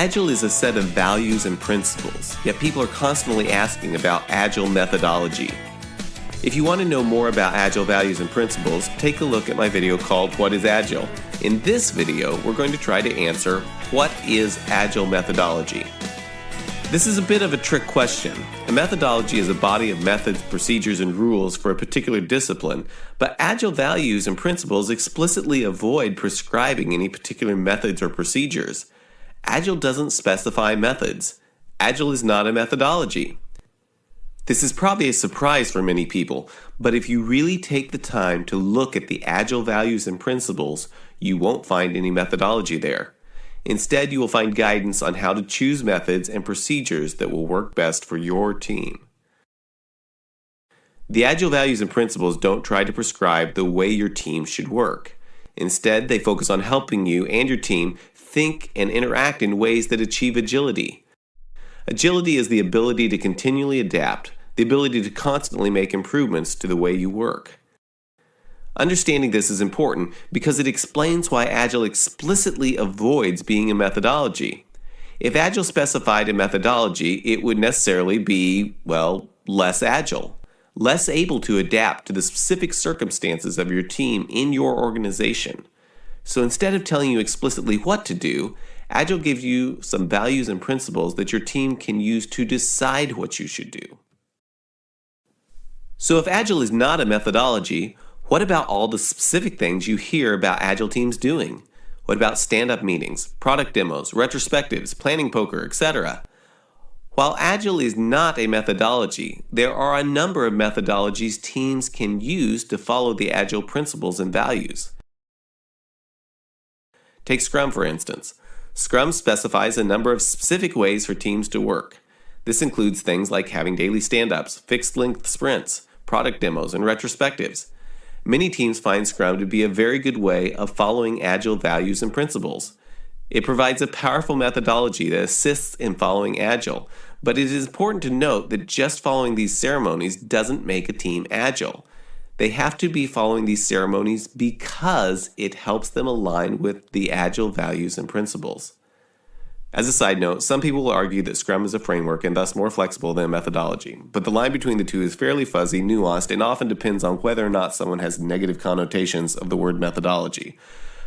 Agile is a set of values and principles, yet people are constantly asking about Agile methodology. If you want to know more about Agile values and principles, take a look at my video called What is Agile? In this video, we're going to try to answer, what is Agile methodology? This is a bit of a trick question. A methodology is a body of methods, procedures, and rules for a particular discipline, but Agile values and principles explicitly avoid prescribing any particular methods or procedures. Agile doesn't specify methods. Agile is not a methodology. This is probably a surprise for many people, but if you really take the time to look at the Agile values and principles, you won't find any methodology there. Instead, you will find guidance on how to choose methods and procedures that will work best for your team. The Agile values and principles don't try to prescribe the way your team should work. Instead, they focus on helping you and your team think and interact in ways that achieve agility. Agility is the ability to continually adapt, the ability to constantly make improvements to the way you work. Understanding this is important because it explains why Agile explicitly avoids being a methodology. If Agile specified a methodology, it would necessarily be, less agile, less able to adapt to the specific circumstances of your team in your organization. So instead of telling you explicitly what to do, Agile gives you some values and principles that your team can use to decide what you should do. So if Agile is not a methodology, what about all the specific things you hear about Agile teams doing? What about stand-up meetings, product demos, retrospectives, planning poker, etc.? While Agile is not a methodology, there are a number of methodologies teams can use to follow the Agile principles and values. Take Scrum, for instance. Scrum specifies a number of specific ways for teams to work. This includes things like having daily stand-ups, fixed-length sprints, product demos, and retrospectives. Many teams find Scrum to be a very good way of following Agile values and principles. It provides a powerful methodology that assists in following Agile, but it is important to note that just following these ceremonies doesn't make a team Agile. They have to be following these ceremonies because it helps them align with the Agile values and principles. As a side note, some people will argue that Scrum is a framework and thus more flexible than a methodology, but the line between the two is fairly fuzzy, nuanced, and often depends on whether or not someone has negative connotations of the word methodology.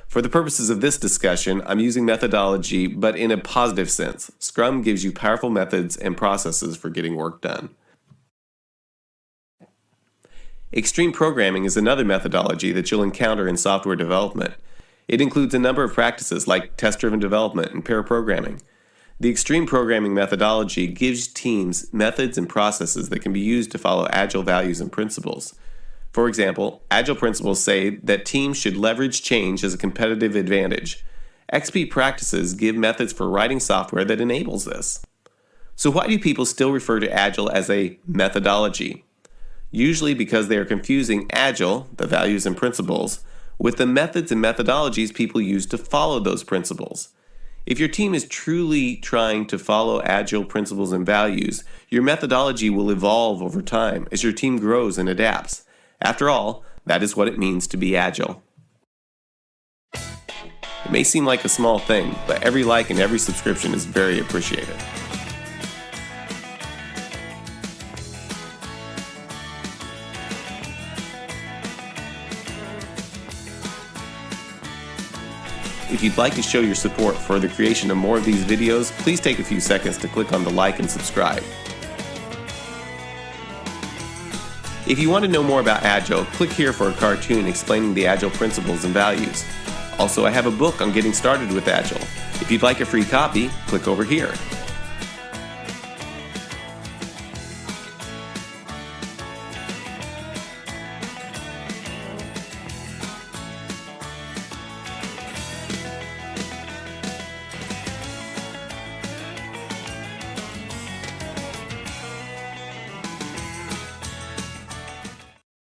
For the purposes of this discussion, I'm using methodology, but in a positive sense. Scrum gives you powerful methods and processes for getting work done. Extreme programming is another methodology that you'll encounter in software development. It includes a number of practices like test-driven development and pair programming. The extreme programming methodology gives teams methods and processes that can be used to follow Agile values and principles. For example, Agile principles say that teams should leverage change as a competitive advantage. XP practices give methods for writing software that enables this. So why do people still refer to Agile as a methodology? Usually because they are confusing Agile, the values and principles, with the methods and methodologies people use to follow those principles. If your team is truly trying to follow Agile principles and values, your methodology will evolve over time as your team grows and adapts. After all, that is what it means to be Agile. It may seem like a small thing, but every like and every subscription is very appreciated. If you'd like to show your support for the creation of more of these videos, please take a few seconds to click on the like and subscribe. If you want to know more about Agile, click here for a cartoon explaining the Agile principles and values. Also, I have a book on getting started with Agile. If you'd like a free copy, click over here.